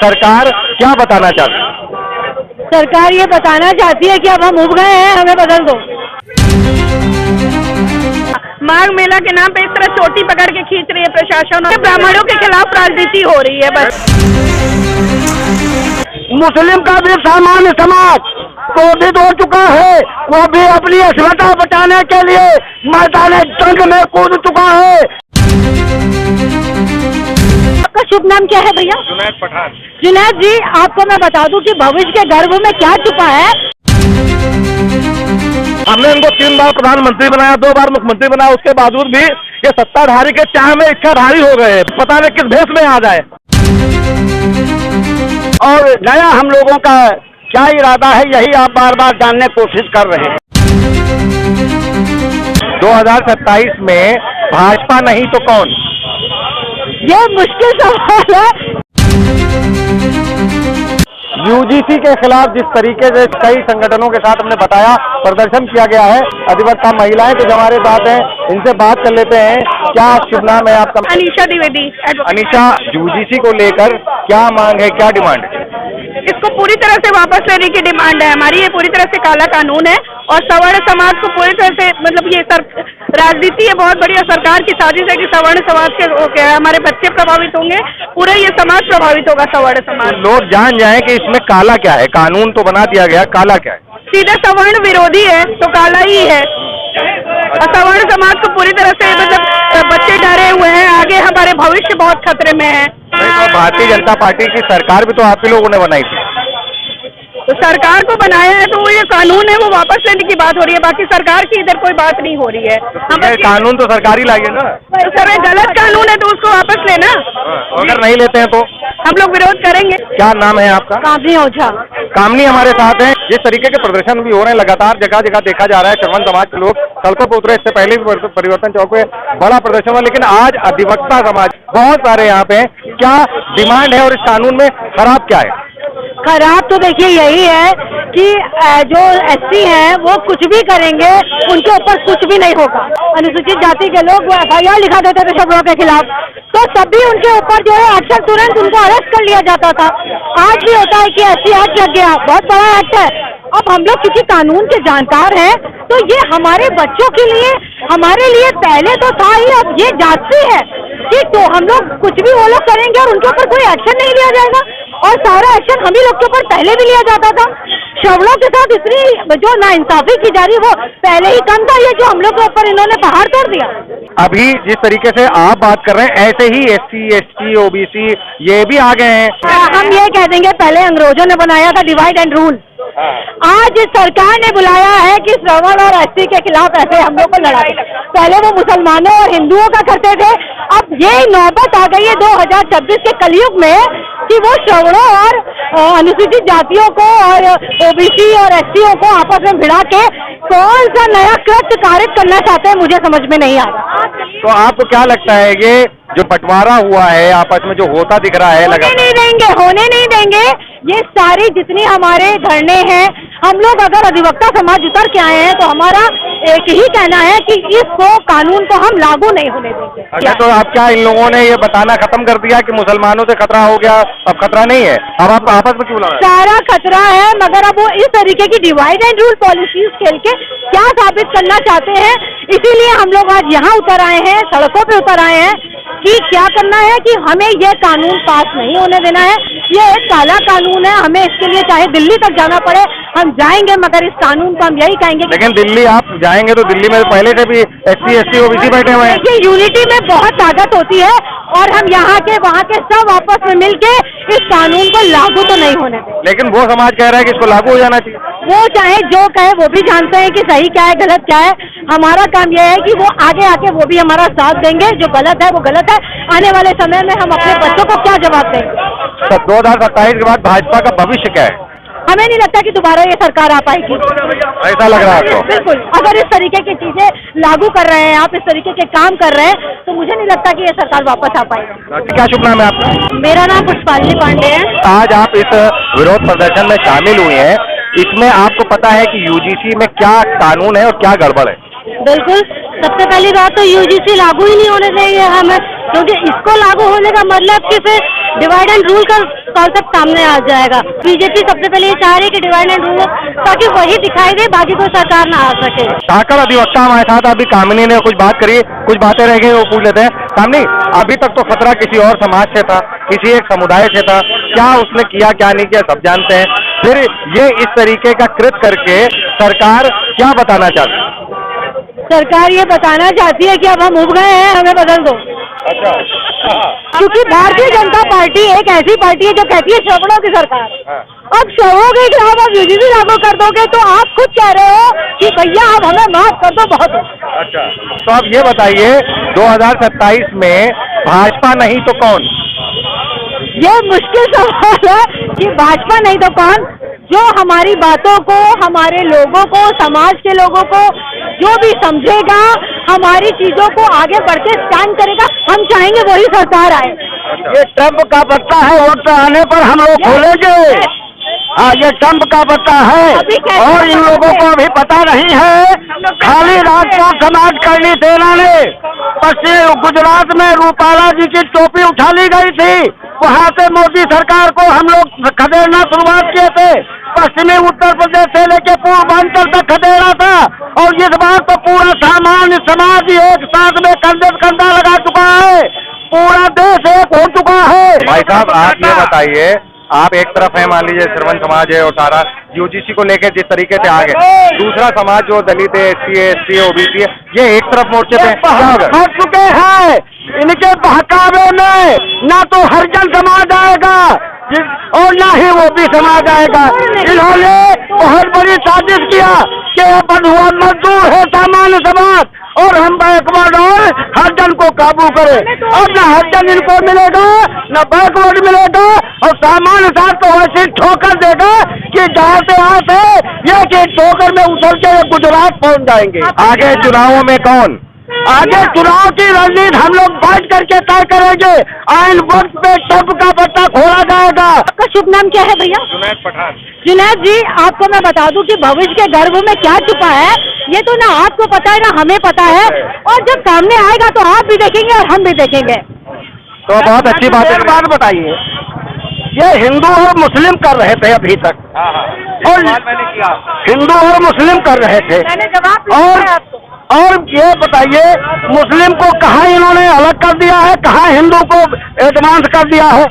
सरकार क्या बताना चाहती है? सरकार ये बताना चाहती है कि अब हम उब गए हैं, हमें बदल दो। माघ मेला के नाम पे इस तरह चोटी पकड़ के खींच रही है प्रशासन और ब्राह्मणों के खिलाफ राजनीति हो रही है। बस मुस्लिम का भी सामान्य समाज क्रोधित हो चुका है, वो भी अपनी अस्मिता बचाने के लिए मैदान जंग में कूद चुका है। आपका शुभ नाम क्या है भैया? जुनैद पठान। जुनैद जी, आपको मैं बता दूं कि भविष्य के गर्भ में क्या छुपा है। हमने इनको 3 बार प्रधानमंत्री बनाया, 2 बार मुख्यमंत्री बनाया, उसके बावजूद भी ये सत्ताधारी के चाह में इच्छाधारी हो गए। पता नहीं किस भेष में आ जाए। और नया हम लोगों का क्या इरादा है, यही आप बार बार जानने की कोशिश कर रहे हैं। 2027 में भाजपा नहीं तो कौन? ये मुश्किल सवाल है। यूजीसी के खिलाफ जिस तरीके से कई संगठनों के साथ हमने बताया प्रदर्शन किया गया है, अधिवक्ता महिलाएं जो हमारे साथ हैं, इनसे बात कर लेते हैं। क्या शुभ नाम है आपका? अनीशा द्विवेदी। अनीशा, यूजीसी को लेकर क्या मांग है, क्या डिमांड है? इसको पूरी तरह से वापस लेने की डिमांड है हमारी। ये पूरी तरह से काला कानून है और सवर्ण समाज को पूरी तरह से मतलब ये राजनीति है बहुत बड़ी और सरकार की साजिश है कि सवर्ण समाज के हमारे बच्चे प्रभावित होंगे, पूरा ये समाज प्रभावित होगा सवर्ण समाज। तो लोग जान जाए कि इसमें काला क्या है। कानून तो बना दिया गया, काला क्या है? सीधे सवर्ण विरोधी है तो काला ही है। और सवर्ण समाज को पूरी तरह से मतलब बच्चे डरे हुए हैं, आगे हमारे भविष्य बहुत खतरे में है। तो भारतीय जनता पार्टी की सरकार भी तो आप ही लोगों ने बनाई थी। तो सरकार को बनाया है तो वो ये कानून है वो वापस लेने की बात हो रही है, बाकी सरकार की इधर कोई बात नहीं हो रही है। हम कानून तो सरकार ही लाइए ना। तो सर गलत कानून है तो उसको वापस लेना। अगर नहीं लेते हैं तो हम लोग विरोध करेंगे। क्या नाम है आपका? कामनी ओझा। कामनी हमारे साथ हैं। जिस तरीके के प्रदर्शन भी हो रहे हैं लगातार जगह जगह देखा जा रहा है, चरवन समाज के लोग सड़कों पर उतरे। इससे पहले भी परिवर्तन चौक पे बड़ा प्रदर्शन हुआ, लेकिन आज अधिवक्ता समाज बहुत सारे यहाँ पे। क्या डिमांड है और इस कानून में खराब क्या है? खराब तो देखिए यही है कि जो एससी हैं वो कुछ भी करेंगे, उनके ऊपर कुछ भी नहीं होगा। अनुसूचित जाति के लोग वो FIR लिखा देते थे शब्दों के खिलाफ, तो तभी उनके ऊपर जो है एक्शन तुरंत उनको अरेस्ट कर लिया जाता था। आज भी होता है कि SC एक्ट लग गया, बहुत बड़ा एक्ट है। अब हम लोग किसी कानून के जानकार हैं तो ये हमारे बच्चों के लिए, हमारे लिए पहले तो था ही, अब ये जांचती है कि तो हम लोग कुछ भी वो लोग करेंगे और उनके ऊपर कोई एक्शन नहीं लिया जाएगा। और सारा एक्शन हम ही लोग के ऊपर पहले भी लिया जाता था। शवलों के साथ इतनी जो नाइंसाफी की जा रही है वो पहले ही कम था, ये जो हम लोग के ऊपर इन्होंने पहाड़ तोड़ दिया। अभी जिस तरीके से आप बात कर रहे हैं ऐसे ही SC ST OBC ये भी आ गए हैं। हम ये कह देंगे पहले अंग्रेजों ने बनाया था डिवाइड एंड रूल, आज सरकार ने बुलाया है कि श्रवण और SC के खिलाफ ऐसे हम लोग को लड़ाई। पहले वो मुसलमानों और हिंदुओं का करते थे, अब ये नौबत आ गई है 2026 के कलयुग में कि वो श्रवणों और अनुसूचित जातियों को और OBC और SCओं को आपस में भिड़ा के कौन सा नया कृत्य कारित करना चाहते हैं, मुझे समझ में नहीं आ रहा। तो आपको क्या लगता है ये जो बंटवारा हुआ है आपस में जो होता दिख रहा है? होने नहीं देंगे। ये सारी जितनी हमारे धरने हैं, हम लोग अगर अधिवक्ता समाज उतर के आए हैं तो हमारा एक ही कहना है कि इसको कानून को हम लागू नहीं होने देंगे। अच्छा, तो आप क्या इन लोगों ने ये बताना खत्म कर दिया कि मुसलमानों से खतरा हो गया, अब खतरा नहीं है? अब आप आपस में क्यों लड़ रहे हैं? सारा खतरा है, मगर अब वो इस तरीके की डिवाइड एंड रूल पॉलिसीज खेल के क्या साबित करना चाहते हैं, इसीलिए हम लोग आज यहाँ उतर आए हैं, सड़कों पे उतर आए हैं कि क्या करना है कि हमें यह कानून पास नहीं होने देना है। ये एक काला कानून है, हमें इसके लिए चाहे दिल्ली तक जाना पड़े हम जाएंगे, मगर इस कानून को हम यही कहेंगे। लेकिन दिल्ली आप जाएंगे तो दिल्ली में पहले से भी SC ST OBC बैठे हुए हैं। देखिए यूनिटी में बहुत ताकत होती है और हम यहाँ के वहाँ के सब आपस में मिलके इस कानून को लागू तो नहीं होने देंगे। लेकिन वो समाज कह रहा है कि इसको लागू हो जाना चाहिए। वो चाहे जो कहे, वो भी जानते हैं कि सही क्या है गलत क्या है। हमारा काम यह है कि वो आगे आके वो भी हमारा साथ देंगे, जो गलत है वो गलत है। आने वाले समय में हम अपने बच्चों को क्या जवाब देंगे? तो 2027 के बाद भाजपा का भविष्य क्या है? हमें नहीं लगता कि दोबारा ये सरकार आ पाएगी। ऐसा लग रहा है आपको? बिल्कुल, अगर इस तरीके की चीजें लागू कर रहे हैं आप, इस तरीके के काम कर रहे हैं, तो मुझे नहीं लगता कि ये सरकार वापस आ पाएगी। क्या शुभ नाम है आपका? मेरा नाम पुष्पाली पांडे है। आज आप इस विरोध प्रदर्शन में शामिल हुए हैं, इसमें आपको पता है कि UGC में क्या कानून है और क्या गड़बड़ है? बिल्कुल, सबसे पहली बात तो UGC लागू ही नहीं होने देंगे हमें, क्योंकि इसको लागू होने का मतलब कि फिर डिवाइड एंड रूल का कॉन्सेप्ट सामने आ जाएगा। बीजेपी सबसे पहले ये चाह रही है कि डिवाइड एंड रूल हो ताकि वही दिखाई दे, बाकी कोई सरकार ना आ सके। ठाकर अधिवक्ता हमारे साथ, अभी कामिनी ने कुछ बात करी, कुछ बातें रह गई वो पूछ लेते हैं। कामिनी, अभी तक तो खतरा किसी और समाज से था, किसी एक समुदाय से था, क्या उसने किया क्या नहीं किया सब जानते हैं, फिर ये इस तरीके का कृत्य करके सरकार क्या बताना चाहती है? सरकार ये बताना चाहती है कि अब हम उब गए हैं, हमें बदल दो। अच्छा, क्योंकि भारतीय जनता पार्टी एक ऐसी पार्टी है जो कहती है शवों की सरकार। अब शवों के खिलाफ आप यूजीसी लागू कर दोगे तो आप खुद कह रहे हो कि भैया अब हमें माफ कर दो, बहुत हो। अच्छा, तो आप ये बताइए 2027 में भाजपा नहीं तो कौन? ये मुश्किल सवाल है कि भाजपा नहीं तो कौन, जो हमारी बातों को, हमारे लोगों को, समाज के लोगों को जो भी समझेगा, हमारी चीजों को आगे बढ़ के स्टैंड करेगा, हम चाहेंगे वही सरकार आए। ये ट्रम्प का पत्ता है, वोट आने पर हम लोग खोलेंगे। हाँ, ये ट्रम्प का पत्ता है और इन लोगों को अभी पता नहीं है। खाली राजपूत समाज करनी सेना ने पश्चिम गुजरात में रूपाला जी की टोपी उठा ली गई थी, वहाँ से मोदी सरकार को हम लोग खदेड़ना शुरुआत किए थे। पश्चिमी उत्तर प्रदेश से लेके पूर्वांचल तक खदेड़ा था और इस बार तो पूरा सामान्य समाज एक साथ में कंधे से कंधा लगा चुका है, पूरा देश एक हो चुका है। भाई साहब, आप ये बताइए, आप एक तरफ है, मान लीजिए श्रवण समाज है और सारा यूजीसी को लेकर जिस तरीके से आगे, दूसरा समाज जो दलित है, एससी है, एसटी है, ओबीसी है, ये एक तरफ मोर्चे पे हट चुके हैं। इनके बहकावे में ना तो हरिजन समाज आएगा और ना ही वो भी समाज आएगा। इन्होंने बहुत बड़ी साजिश किया कि बंधुआ मजदूर है सामान्य समाज और हम बैकवर्ड और हरिजन को काबू करें। और न हरिजन इनको मिलेगा न बैकवर्ड मिलेगा और सामान्य समाज को वैसे ठोकर देगा कि जहाँ से यहाँ से ये कि ठोकर में उछल के गुजरात पहुँच जाएंगे। आगे चुनावों में कौन? आगे चुनाव की रणनीति हम लोग बैठ करके तय करेंगे। आइन वक्त पे ट्रम्प का पत्ता खोला जाएगा। आपका शुभ नाम क्या है भैया? जुनैद पठान। जुनैद जी, आपको मैं बता दूं कि भविष्य के गर्भ में क्या छुपा है ये तो ना आपको पता है ना हमें पता है, और जब सामने आएगा तो आप भी देखेंगे और हम भी देखेंगे। तो बहुत अच्छी बात है। बात बताइए, ये हिंदू और मुस्लिम कर रहे थे अभी तक, और मैंने किया, हिंदू और मुस्लिम कर रहे थे। मैंने जवाब दिया है आपको। और ये बताइए, मुस्लिम को कहाँ इन्होंने अलग कर दिया है, कहाँ हिंदू को एडवांस कर दिया है?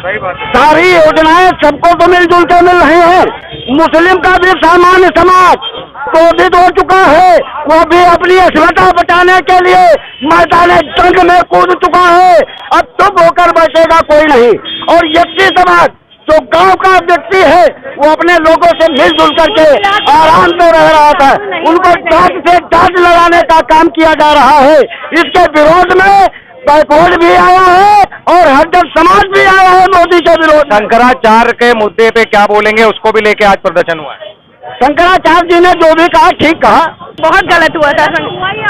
सही बात है। सारी योजनाएं सबको तो मिलजुल के मिल रही हैं। मुस्लिम का भी सामान्य समाज क्रोधित हो चुका है, वो भी अपनी असभ्यता बचाने के लिए मैदान जंग में कूद चुका है। अब चुप होकर बैठेगा कोई नहीं। और यज्ञ समाज जो गांव का व्यक्ति है वो अपने लोगों से मिलजुल करके आराम से रह रहा था, उनको डांट से डांट लगाने का काम किया जा रहा है। इसके विरोध में बैकवर्ड भी आया है और हरिजन समाज भी आया है मोदी के विरोध। शंकराचार्य के मुद्दे पे क्या बोलेंगे, उसको भी लेके आज प्रदर्शन हुआ है। शंकराचार्य जी ने जो भी कहा ठीक कहा। बहुत गलत हुआ था,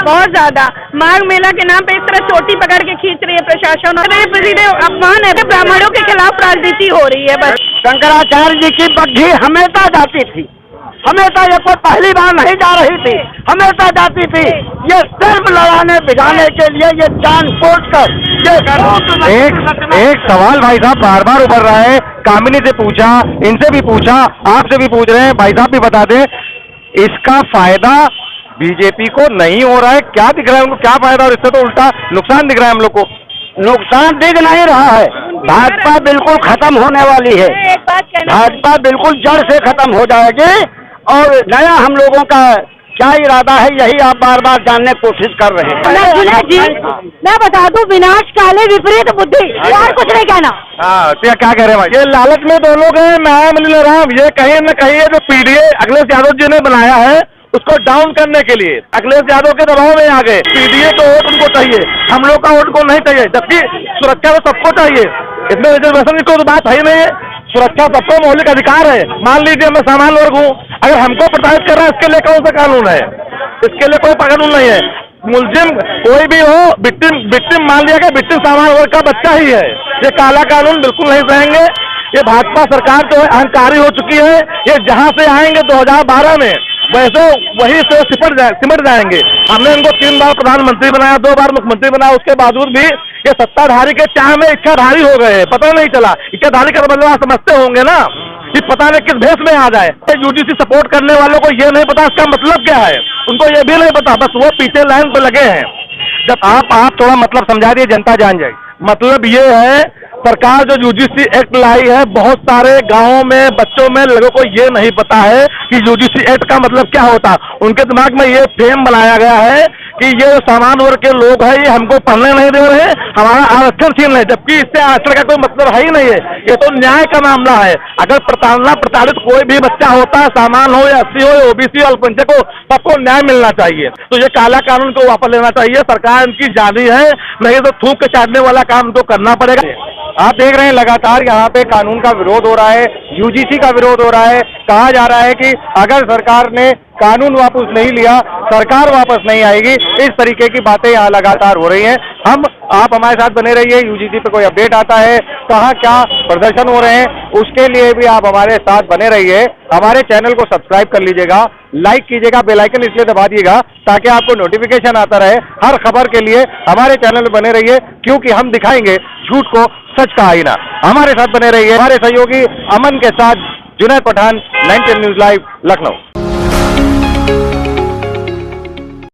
बहुत ज्यादा। माघ मेला के नाम पे इस तरह चोटी पकड़ के खींच रही है प्रशासन, और सीधे अपमान है। ब्राह्मणों के खिलाफ राजनीति हो रही है बस। शंकराचार्य जी की बग्घी हमेशा जाती थी, हमेशा, ये कोई पहली बार नहीं जा रही थी, हमेशा जाती थी। ये सिर्फ लड़ाने भिगाने के लिए ये जान पोछ कर एक सवाल भाई साहब बार बार उभर रहा है, कामिनी से पूछा, इनसे भी पूछा, आपसे भी पूछ रहे हैं, भाई साहब भी बता दें, इसका फायदा बीजेपी को नहीं हो रहा है? क्या दिख रहा है उनको, क्या फायदा, और इससे तो उल्टा नुकसान दिख रहा है हम लोग को। नुकसान दिख नहीं रहा है। भाजपा बिल्कुल खत्म होने वाली है, भाजपा बिल्कुल जड़ से खत्म हो जाएगी और नया हम लोगों का क्या इरादा है यही आप बार बार जानने की कोशिश कर रहे हैं। जुनैद जी, मैं बता दूं, विनाश काले विपरीत बुद्धि, और कुछ नहीं कहना। हाँ, तो क्या कह रहे हैं भाई? ये लालच में दो लोग हैं, मैं मिल रहा हूँ। ये कहीं न कहीं जो पीडीए अखिलेश यादव जी ने बनाया है उसको डाउन करने के लिए अखिलेश यादव के दबाव में आ गए। पीडीए तो वोट उनको चाहिए, हम लोग का वोट को नहीं चाहिए, जबकि सुरक्षा तो सबको चाहिए। इसमें रिजर्वेशन की कोई बात है ही नहीं है, सुरक्षा सबको मौलिक अधिकार है। मान लीजिए मैं सामान्य वर्ग हूँ, अगर हमको प्रताड़ित कर रहा है इसके लिए कौन सा कानून है? इसके लिए कोई कानून नहीं है। मुलजिम कोई भी हो, विक्टिम मान लिया गया, विक्टिम सामान्य वर्ग का बच्चा ही है। ये काला कानून बिल्कुल नहीं सहेंगे। ये भाजपा सरकार जो है अहंकारी हो चुकी है। ये जहाँ से आएंगे 2012 में वैसे वही से सिमट जाएंगे। हमने इनको 3 बार प्रधानमंत्री बनाया, 2 बार मुख्यमंत्री बनाया, उसके बावजूद भी ये सत्ताधारी के चाह में इच्छाधारी हो गए हैं, पता नहीं चला। इच्छाधारी का मतलब आप समझते होंगे ना कि पता नहीं किस भेष में आ जाए। यूजीसी सपोर्ट करने वालों को ये नहीं पता इसका मतलब क्या है, उनको ये भी नहीं पता, बस वो पीछे लाइन पे लगे हैं। जब आप थोड़ा मतलब समझा दिए, जनता जान जाए। मतलब ये है, सरकार जो यूजीसी एक्ट लाई है, बहुत सारे गांवों में बच्चों में लोगों को ये नहीं पता है कि यूजीसी एक्ट का मतलब क्या होता। उनके दिमाग में ये फेम बनाया गया है कि ये सामान्य वर्ग के लोग हैं, ये हमको पढ़ने नहीं दे रहे हैं, हमारा आरक्षण छीन रहे, जबकि इससे आरक्षण का कोई मतलब है ही नहीं है। ये तो न्याय का मामला है। अगर प्रताड़ित कोई भी बच्चा होता है, सामान्य हो या एससी हो या ओबीसी हो, अल्पसंख्यक हो, सबको न्याय मिलना चाहिए। तो ये काला कानून को वापस लेना चाहिए। सरकार इनकी जानी है, नहीं तो थूक के चाटने वाला काम तो करना पड़ेगा। आप देख रहे हैं लगातार यहाँ पे कानून का विरोध हो रहा है, यूजीसी का विरोध हो रहा है। कहा जा रहा है कि अगर सरकार ने कानून वापस नहीं लिया, सरकार वापस नहीं आएगी। इस तरीके की बातें यहाँ लगातार हो रही हैं। आप हमारे साथ बने रहिए। यूजीसी पे कोई अपडेट आता है, कहाँ क्या प्रदर्शन हो रहे हैं, उसके लिए भी आप हमारे साथ बने रहिए। हमारे चैनल को सब्सक्राइब कर लीजिएगा, लाइक कीजिएगा, बेल आइकन इसलिए दबा दिएगा ताकि आपको नोटिफिकेशन आता रहे। हर खबर के लिए हमारे चैनल में बने रहिए, क्योंकि हम दिखाएंगे झूठ को सच का आईना। हमारे साथ बने रहिए। हमारे सहयोगी अमन के साथ जुनैद पठान, 9 न्यूज़ लाइव, लखनऊ।